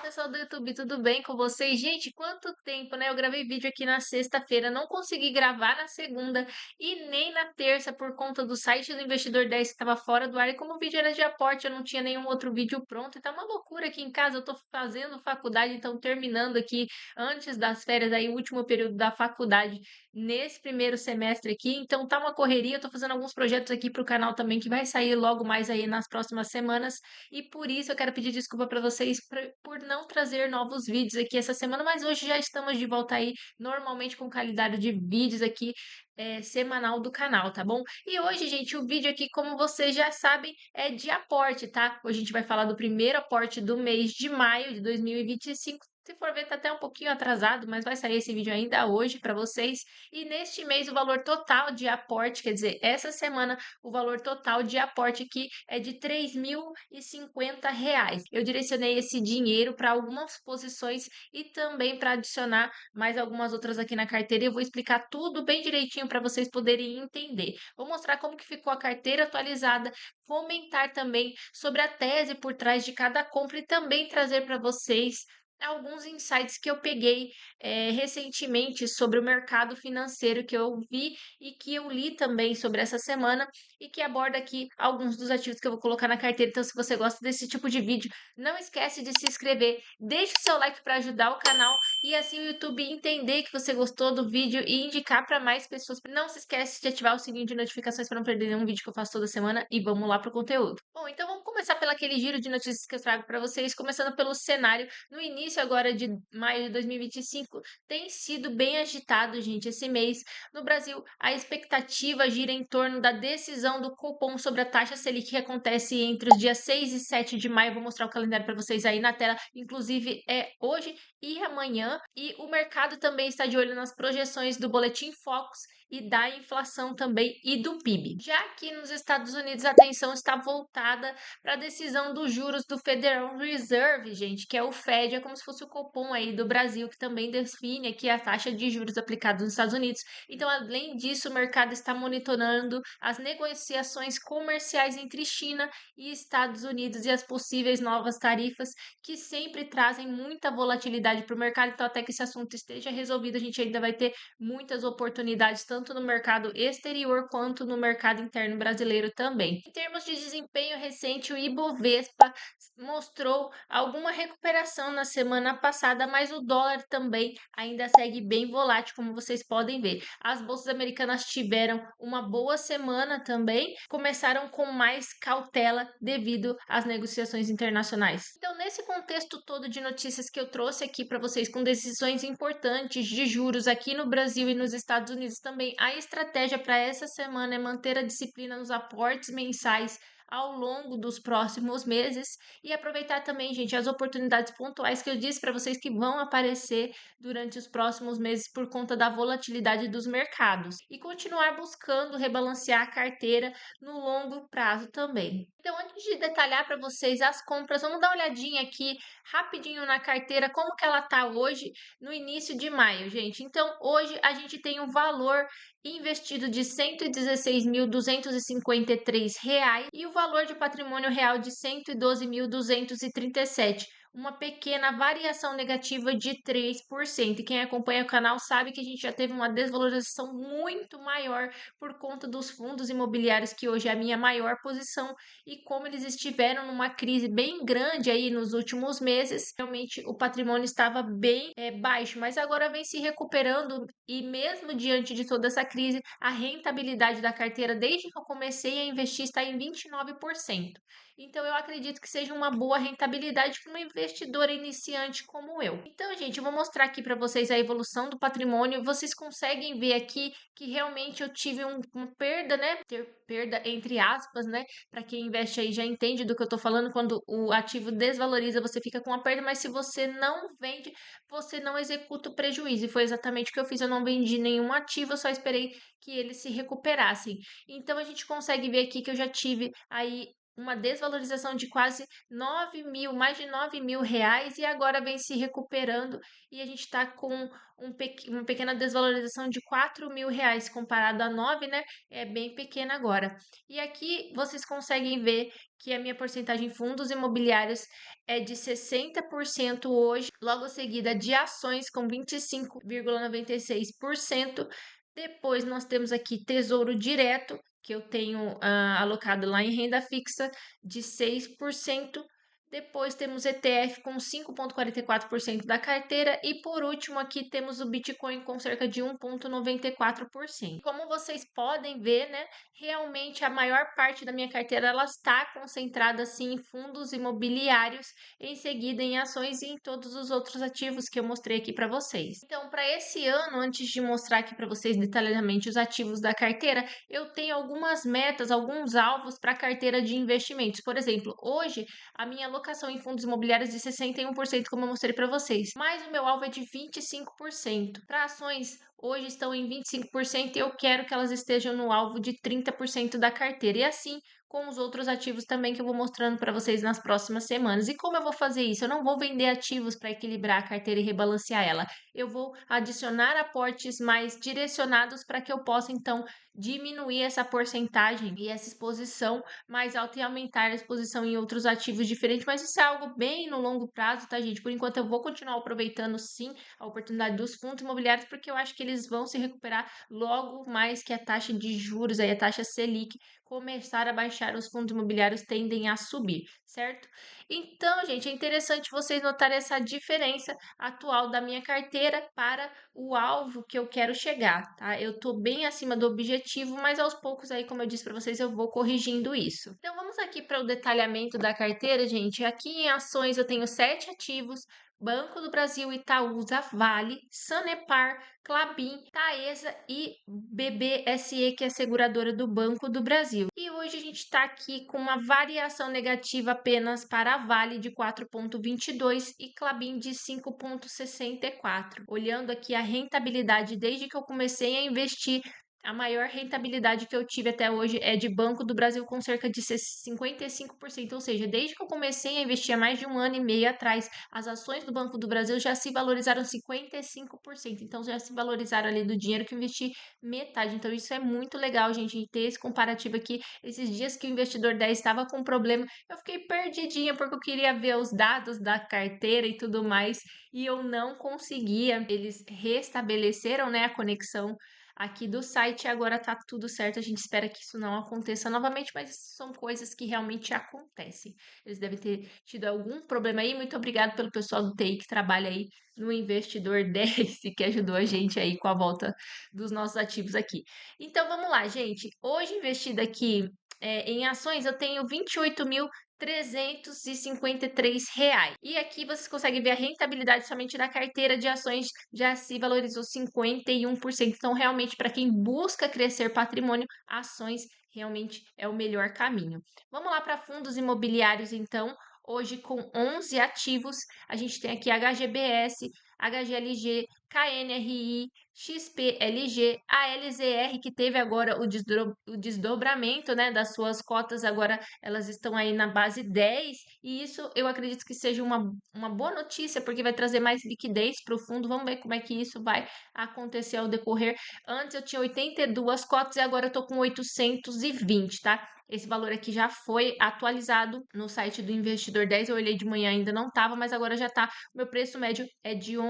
pessoal do YouTube, tudo bem com vocês? Gente, quanto tempo, né? Eu gravei vídeo aqui na sexta-feira, não consegui gravar na segunda e nem na terça por conta do site do Investidor 10 que estava fora do ar. E como o vídeo era de aporte, eu não tinha nenhum outro vídeo pronto. E tá uma loucura aqui em casa. Eu tô fazendo faculdade, então terminando aqui antes das férias, aí o último período da faculdade nesse primeiro semestre aqui. Então tá uma correria. Eu tô fazendo alguns projetos aqui pro canal também que vai sair logo mais aí nas próximas semanas. E por isso eu quero pedir desculpa para vocês por não trazer novos vídeos aqui essa semana, mas hoje já estamos de volta aí, normalmente com qualidade de vídeos aqui semanal do canal, tá bom? E hoje, gente, o vídeo aqui, como vocês já sabem, é de aporte, tá? Hoje a gente vai falar do primeiro aporte do mês de maio de 2025. Se for ver, tá até um pouquinho atrasado, mas vai sair esse vídeo ainda hoje para vocês. E neste mês, o valor total de aporte, quer dizer, essa semana, o valor total de aporte aqui é de R$ 3.050. Eu direcionei esse dinheiro para algumas posições e também para adicionar mais algumas outras aqui na carteira. Eu vou explicar tudo bem direitinho para vocês poderem entender. Vou mostrar como que ficou a carteira atualizada, comentar também sobre a tese por trás de cada compra e também trazer para vocês alguns insights que eu peguei recentemente sobre o mercado financeiro que eu vi e que eu li também sobre essa semana e que aborda aqui alguns dos ativos que eu vou colocar na carteira. Então, se você gosta desse tipo de vídeo, não esquece de se inscrever, deixe seu like para ajudar o canal e assim o YouTube entender que você gostou do vídeo e indicar para mais pessoas. Não se esquece de ativar o sininho de notificações para não perder nenhum vídeo que eu faço toda semana e vamos lá pro conteúdo. Bom, então vamos começar pelo aquele giro de notícias que eu trago para vocês, começando pelo cenário. No início agora de maio de 2025, tem sido bem agitado, gente, esse mês. No Brasil, a expectativa gira em torno da decisão do Copom sobre a taxa Selic que acontece entre os dias 6 e 7 de maio. Vou mostrar o calendário para vocês aí na tela. Inclusive, é hoje e amanhã. E o mercado também está de olho nas projeções do Boletim Focus e da inflação também e do PIB. Já aqui nos Estados Unidos, a atenção está voltada para a decisão dos juros do Federal Reserve, gente, que é o Fed, é como se fosse o Copom aí do Brasil, que também define aqui a taxa de juros aplicada nos Estados Unidos. Então, além disso, o mercado está monitorando as negociações comerciais entre China e Estados Unidos e as possíveis novas tarifas, que sempre trazem muita volatilidade para o mercado. Então, até que esse assunto esteja resolvido, a gente ainda vai ter muitas oportunidades, tanto no mercado exterior quanto no mercado interno brasileiro também. Em termos de desempenho recente, o Ibovespa mostrou alguma recuperação na semana passada, mas o dólar também ainda segue bem volátil, como vocês podem ver. As bolsas americanas tiveram uma boa semana também, começaram com mais cautela devido às negociações internacionais. Então, nesse contexto todo de notícias que eu trouxe aqui para vocês, com decisões importantes de juros aqui no Brasil e nos Estados Unidos também, a estratégia para essa semana é manter a disciplina nos aportes mensais ao longo dos próximos meses e aproveitar também, gente, as oportunidades pontuais que eu disse para vocês que vão aparecer durante os próximos meses por conta da volatilidade dos mercados e continuar buscando rebalancear a carteira no longo prazo também. Então, antes de detalhar para vocês as compras, vamos dar uma olhadinha aqui rapidinho na carteira, como que ela tá hoje no início de maio, gente. Então, hoje a gente tem um valor investido de R$ 116.253 e o valor de patrimônio real de R$ 112.237, uma pequena variação negativa de 3%. E quem acompanha o canal sabe que a gente já teve uma desvalorização muito maior por conta dos fundos imobiliários, que hoje é a minha maior posição, e como eles estiveram numa crise bem grande aí nos últimos meses, realmente o patrimônio estava bem baixo, mas agora vem se recuperando e mesmo diante de toda essa crise, a rentabilidade da carteira desde que eu comecei a investir está em 29%. Então, eu acredito que seja uma boa rentabilidade para uma investidora iniciante como eu. Então, gente, eu vou mostrar aqui para vocês a evolução do patrimônio. Vocês conseguem ver aqui que realmente eu tive uma perda, né? Ter perda entre aspas, né? Para quem investe aí já entende do que eu estou falando. Quando o ativo desvaloriza, você fica com a perda, mas se você não vende, você não executa o prejuízo. E foi exatamente o que eu fiz. Eu não vendi nenhum ativo, eu só esperei que eles se recuperassem. Então, a gente consegue ver aqui que eu já tive aí uma desvalorização de quase 9.000, mais de R$ 9.000, e agora vem se recuperando, e a gente está com uma pequena desvalorização de R$ 4.000 comparado a 9, né? É bem pequena agora. E aqui vocês conseguem ver que a minha porcentagem em fundos imobiliários é de 60% hoje, logo seguida de ações com 25,96%. Depois nós temos aqui Tesouro Direto, que eu tenho alocado lá em renda fixa, de 6%. Depois temos ETF com 5,44% da carteira. E por último, aqui temos o Bitcoin com cerca de 1,94%. Como vocês podem ver, né? Realmente a maior parte da minha carteira ela está concentrada assim em fundos imobiliários, em seguida em ações e em todos os outros ativos que eu mostrei aqui para vocês. Então, para esse ano, antes de mostrar aqui para vocês detalhadamente os ativos da carteira, eu tenho algumas metas, alguns alvos para a carteira de investimentos. Por exemplo, hoje a minha alocação em fundos imobiliários é de 61%, como eu mostrei para vocês, mas o meu alvo é de 25%. Para ações, hoje estão em 25% e eu quero que elas estejam no alvo de 30% da carteira. E assim com os outros ativos também que eu vou mostrando para vocês nas próximas semanas. E como eu vou fazer isso? Eu não vou vender ativos para equilibrar a carteira e rebalancear ela. Eu vou adicionar aportes mais direcionados para que eu possa então diminuir essa porcentagem e essa exposição mais alta e aumentar a exposição em outros ativos diferentes. Mas isso é algo bem no longo prazo, tá, gente? Por enquanto eu vou continuar aproveitando sim a oportunidade dos fundos imobiliários, porque eu acho que eles vão se recuperar logo mais que a taxa de juros, aí a taxa Selic, começar a baixar, os fundos imobiliários tendem a subir, certo? Então, gente, é interessante vocês notarem essa diferença atual da minha carteira para o alvo que eu quero chegar, tá? Eu tô bem acima do objetivo, mas aos poucos aí, como eu disse para vocês, eu vou corrigindo isso. Então, vamos aqui para o detalhamento da carteira, gente. Aqui em ações eu tenho 7 ativos: Banco do Brasil, Itaúsa, Vale, Sanepar, Klabin, Taesa e BBSE, que é a seguradora do Banco do Brasil. E hoje a gente está aqui com uma variação negativa apenas para a Vale de 4,22 e Klabin de 5,64. Olhando aqui a rentabilidade desde que eu comecei a investir, a maior rentabilidade que eu tive até hoje é de Banco do Brasil, com cerca de 55%. Ou seja, desde que eu comecei a investir há mais de 1 ano e meio atrás, as ações do Banco do Brasil já se valorizaram 55%. Então, já se valorizaram ali do dinheiro que eu investi metade. Então, isso é muito legal, gente, ter esse comparativo aqui. Esses dias que o investidor 10 estava com problema, eu fiquei perdidinha porque eu queria ver os dados da carteira e tudo mais, e eu não conseguia. Eles restabeleceram, né, a conexão aqui do site e agora tá tudo certo. A gente espera que isso não aconteça novamente, mas são coisas que realmente acontecem. Eles devem ter tido algum problema aí. Muito obrigado pelo pessoal do TI que trabalha aí no Investidor 10 e que ajudou a gente aí com a volta dos nossos ativos aqui. Então vamos lá, gente. Hoje investida aqui em ações, eu tenho R$ 28.353. E aqui vocês conseguem ver a rentabilidade somente da carteira de ações já se valorizou 51%. Então, realmente, para quem busca crescer patrimônio, ações realmente é o melhor caminho. Vamos lá para fundos imobiliários, então. Hoje, com 11 ativos, a gente tem aqui HGBS, HGLG, KNRI, XPLG, ALZR, que teve agora o desdobramento, né, das suas cotas, agora elas estão aí na base 10, e isso eu acredito que seja uma boa notícia, porque vai trazer mais liquidez para o fundo. Vamos ver como é que isso vai acontecer ao decorrer. Antes eu tinha 82 cotas e agora eu tô com 820, tá? Esse valor aqui já foi atualizado no site do Investidor 10. Eu olhei de manhã, ainda não estava, mas agora já está. O meu preço médio é de R$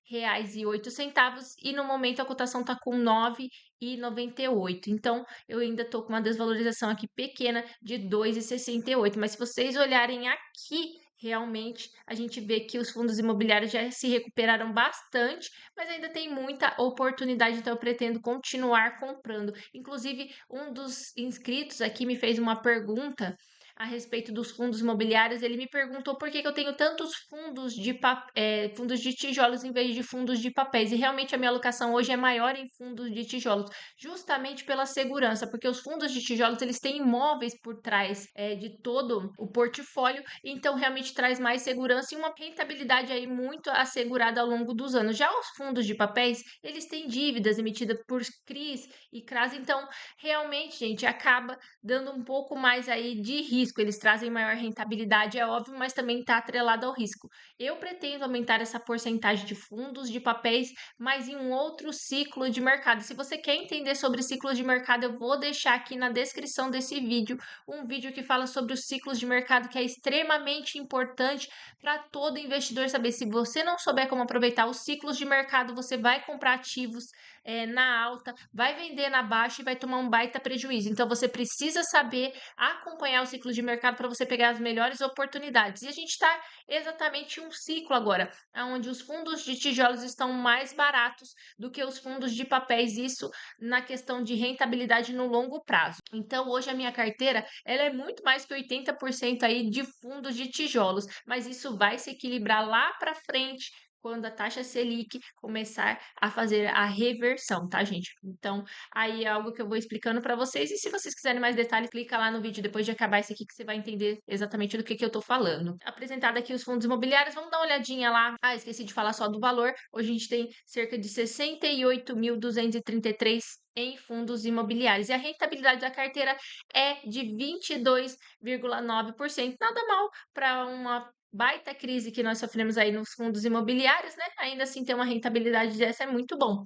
11,08 e no momento a cotação está com 9,98. Então, eu ainda estou com uma desvalorização aqui pequena de 2,68. Mas se vocês olharem aqui, realmente a gente vê que os fundos imobiliários já se recuperaram bastante, mas ainda tem muita oportunidade, então eu pretendo continuar comprando. Inclusive, um dos inscritos aqui me fez uma pergunta a respeito dos fundos imobiliários. Ele me perguntou por que eu tenho tantos fundos de tijolos em vez de fundos de papéis. E realmente a minha alocação hoje é maior em fundos de tijolos, justamente pela segurança, porque os fundos de tijolos eles têm imóveis por trás de todo o portfólio, então realmente traz mais segurança e uma rentabilidade aí muito assegurada ao longo dos anos. Já os fundos de papéis, eles têm dívidas emitidas por CRIs e CRAs, então realmente, gente, acaba dando um pouco mais aí de risco risco, eles trazem maior rentabilidade, é óbvio, mas também está atrelado ao risco. Eu pretendo aumentar essa porcentagem de fundos, de papéis, mas em um outro ciclo de mercado. Se você quer entender sobre ciclos de mercado, eu vou deixar aqui na descrição desse vídeo um vídeo que fala sobre os ciclos de mercado, que é extremamente importante para todo investidor saber. Se você não souber como aproveitar os ciclos de mercado, você vai comprar ativos na alta, vai vender na baixa e vai tomar um baita prejuízo. Então, você precisa saber acompanhar o ciclo de mercado para você pegar as melhores oportunidades. E a gente está exatamente em um ciclo agora, onde os fundos de tijolos estão mais baratos do que os fundos de papéis, isso na questão de rentabilidade no longo prazo. Então, hoje a minha carteira, ela é muito mais que 80% aí de fundos de tijolos, mas isso vai se equilibrar lá para frente quando a taxa Selic começar a fazer a reversão, tá, gente? Então, aí é algo que eu vou explicando para vocês. E se vocês quiserem mais detalhes, clica lá no vídeo depois de acabar esse aqui que você vai entender exatamente do que eu tô falando. Apresentado aqui os fundos imobiliários, vamos dar uma olhadinha lá. Ah, esqueci de falar só do valor. Hoje a gente tem cerca de 68.233 em fundos imobiliários. E a rentabilidade da carteira é de 22,9%. Nada mal para uma baita crise que nós sofremos aí nos fundos imobiliários, né? Ainda assim, ter uma rentabilidade dessa é muito bom.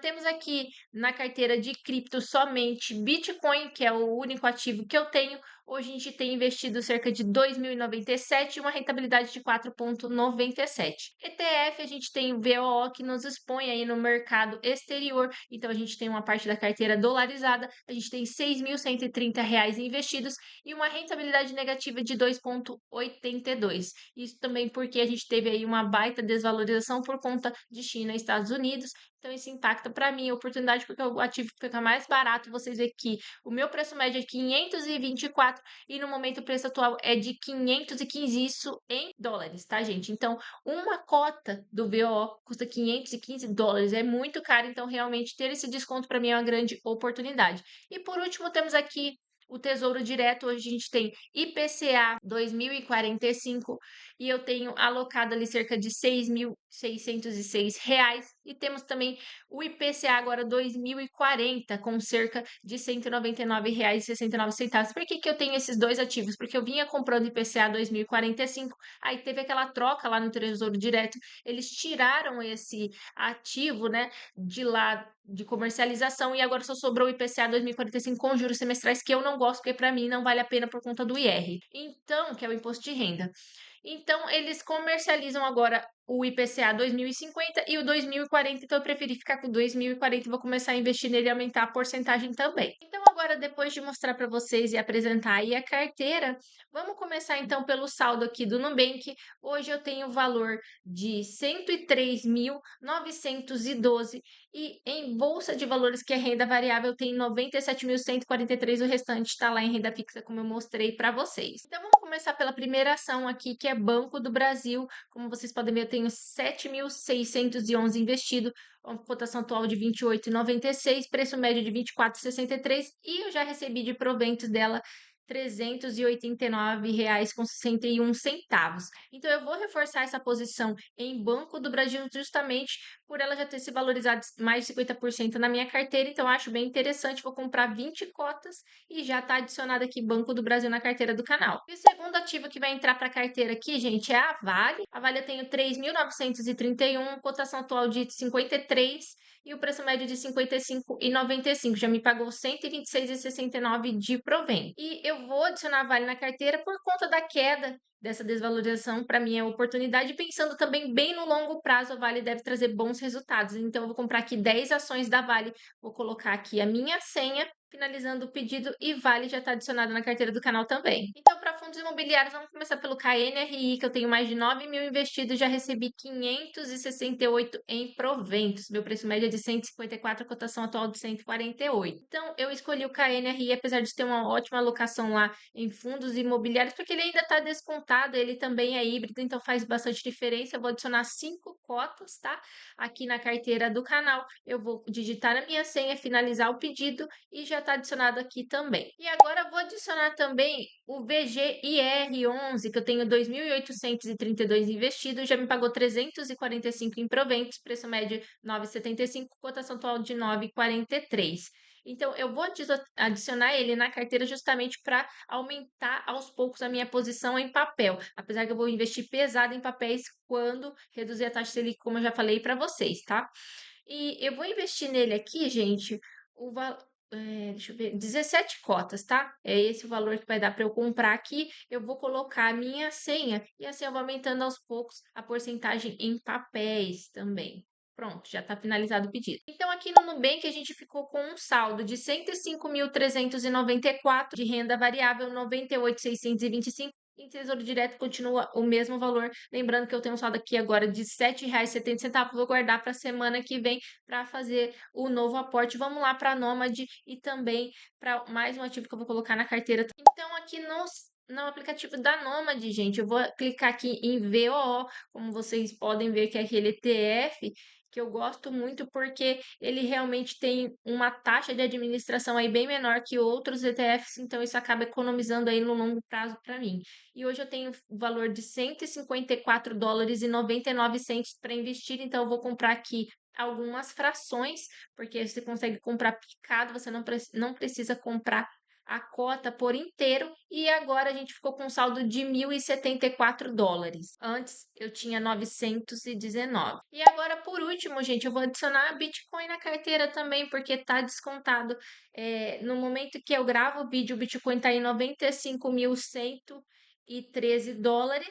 Temos aqui na carteira de cripto somente Bitcoin, que é o único ativo que eu tenho. Hoje a gente tem investido cerca de 2.097 e uma rentabilidade de 4,97. ETF, a gente tem o VOO, que nos expõe aí no mercado exterior. Então, a gente tem uma parte da carteira dolarizada, a gente tem R$ 6.130 investidos e uma rentabilidade negativa de 2,82. Isso também porque a gente teve aí uma baita desvalorização por conta de China e Estados Unidos. Então, isso impacta para mim a oportunidade, porque o ativo fica mais barato. Vocês veem que o meu preço médio é 524 e no momento o preço atual é de 515, isso em dólares, tá, gente? Então, uma cota do VOO custa 515 dólares, é muito caro. Então, realmente, ter esse desconto para mim é uma grande oportunidade. E por último, temos aqui o Tesouro Direto. Hoje a gente tem IPCA 2045 e eu tenho alocado ali cerca de R$ 6.606. E temos também o IPCA agora 2040 com cerca de R$ 199,69. Por que eu tenho esses dois ativos? Porque eu vinha comprando IPCA 2045, aí teve aquela troca lá no Tesouro Direto, eles tiraram esse ativo, né, de lá de comercialização e agora só sobrou o IPCA 2045 com juros semestrais, que eu não gosto, porque para mim não vale a pena por conta do IR. Então, que é o imposto de renda. Então, eles comercializam agora o IPCA 2050 e o 2040, então eu preferi ficar com o 2040 e vou começar a investir nele e aumentar a porcentagem também. Então, agora, depois de mostrar para vocês e apresentar aí a carteira, vamos começar então pelo saldo aqui do Nubank. Hoje eu tenho o valor de 103.912 e em bolsa de valores, que é renda variável, tem 97.143, o restante está lá em renda fixa, como eu mostrei para vocês. Então, vamos começar pela primeira ação aqui, que é Banco do Brasil. Como vocês podem ver, eu tenho 7.611 investido, uma cotação atual de 28,96, preço médio de 24,63 e eu já recebi de proventos dela R$ 389,61. Então, eu vou reforçar essa posição em Banco do Brasil justamente por ela já ter se valorizado mais de 50% na minha carteira. Então, eu acho bem interessante. Vou comprar 20 cotas e já está adicionado aqui Banco do Brasil na carteira do canal. E o segundo ativo que vai entrar para a carteira aqui, gente, é a Vale. A Vale eu tenho 3.931, cotação atual de 53 e o preço médio de 55,95. Já me pagou 126,69 de provento. E eu vou adicionar a Vale na carteira por conta da queda dessa desvalorização. Para mim é oportunidade, pensando também bem no longo prazo, a Vale deve trazer bons resultados. Então eu vou comprar aqui 10 ações da Vale, vou colocar aqui a minha senha, finalizando o pedido, e Vale já está adicionado na carteira do canal também. Então, para fundos imobiliários, vamos começar pelo KNRI, que eu tenho mais de 9 mil investidos, já recebi 568 em proventos. Meu preço médio é de 154, a cotação atual de 148. Então, eu escolhi o KNRI, apesar de ter uma ótima alocação lá em fundos imobiliários, porque ele ainda está descontado, ele também é híbrido, então faz bastante diferença. Eu vou adicionar 5 cotas, tá? Aqui na carteira do canal. Eu vou digitar a minha senha, finalizar o pedido e já está adicionado aqui também. E agora vou adicionar também o VGIR11, que eu tenho 2.832 investidos, já me pagou 345 em proventos, preço médio 9,75, cotação atual de 9,43. Então eu vou adicionar ele na carteira justamente para aumentar aos poucos a minha posição em papel, apesar que eu vou investir pesado em papéis quando reduzir a taxa Selic, como eu já falei para vocês, tá? E eu vou investir nele aqui, gente, o val deixa eu ver, 17 cotas, tá? É esse o valor que vai dar para eu comprar aqui. Eu vou colocar a minha senha e assim eu vou aumentando aos poucos a porcentagem em papéis também. Pronto, já está finalizado o pedido. Então, aqui no Nubank, a gente ficou com um saldo de 105.394 de renda variável, 98.625. Em Tesouro Direto continua o mesmo valor. Lembrando que eu tenho um saldo aqui agora de R$ 7,70. Vou guardar para a semana que vem para fazer o novo aporte. Vamos lá para a Nômade e também para mais um ativo que eu vou colocar na carteira. Então, aqui no aplicativo da Nômade, gente, eu vou clicar aqui em VOO, como vocês podem ver que é aquele ETF que eu gosto muito porque ele realmente tem uma taxa de administração aí bem menor que outros ETFs, então isso acaba economizando aí no longo prazo para mim. E hoje eu tenho o valor de US$ 154,99 para investir, então eu vou comprar aqui algumas frações, porque você consegue comprar picado, você não precisa comprar a cota por inteiro, e agora a gente ficou com um saldo de US$ 1.074. Antes eu tinha 919. E agora, por último, gente, eu vou adicionar Bitcoin na carteira também, porque tá descontado. No momento que eu gravo o vídeo, o Bitcoin tá em US$ 95.113,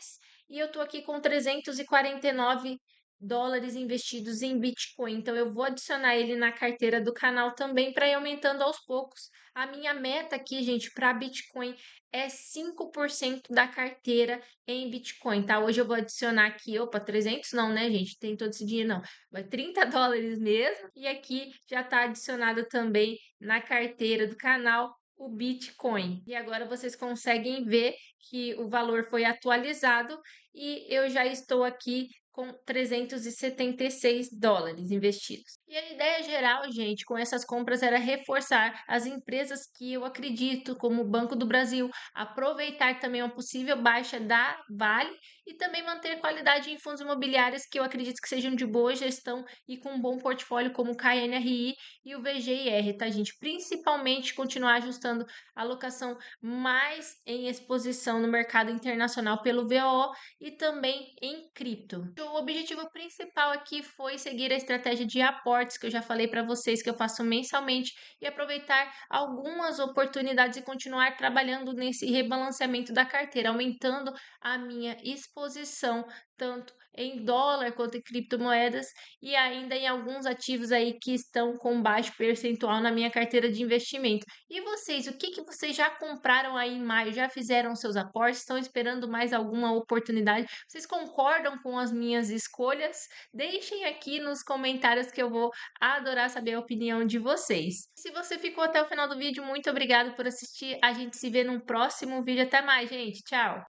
e eu tô aqui com 349 dólares investidos em Bitcoin. Então, eu vou adicionar ele na carteira do canal também para ir aumentando aos poucos. A minha meta aqui, gente, para Bitcoin é 5% da carteira em Bitcoin, tá? Hoje eu vou adicionar aqui, opa, 300 não, né, gente? Tem todo esse dinheiro não. Vai 30 dólares mesmo. E aqui já está adicionado também na carteira do canal o Bitcoin. E agora vocês conseguem ver que o valor foi atualizado e eu já estou aqui com 376 dólares investidos. E a ideia geral, gente, com essas compras era reforçar as empresas que eu acredito, como o Banco do Brasil, aproveitar também uma possível baixa da Vale e também manter qualidade em fundos imobiliários que eu acredito que sejam de boa gestão e com um bom portfólio, como o KNRI e o VGIR, tá, gente? Principalmente continuar ajustando a alocação mais em exposição no mercado internacional pelo VO e também em cripto. O objetivo principal aqui foi seguir a estratégia de aportes que eu já falei para vocês que eu faço mensalmente e aproveitar algumas oportunidades e continuar trabalhando nesse rebalanceamento da carteira, aumentando a minha exposição tanto em dólar quanto em criptomoedas e ainda em alguns ativos aí que estão com baixo percentual na minha carteira de investimento. E vocês, o que que vocês já compraram aí em maio? Já fizeram seus aportes? Estão esperando mais alguma oportunidade? Vocês concordam com as minhas escolhas? Deixem aqui nos comentários que eu vou adorar saber a opinião de vocês. Se você ficou até o final do vídeo, muito obrigado por assistir. A gente se vê num próximo vídeo. Até mais, gente. Tchau!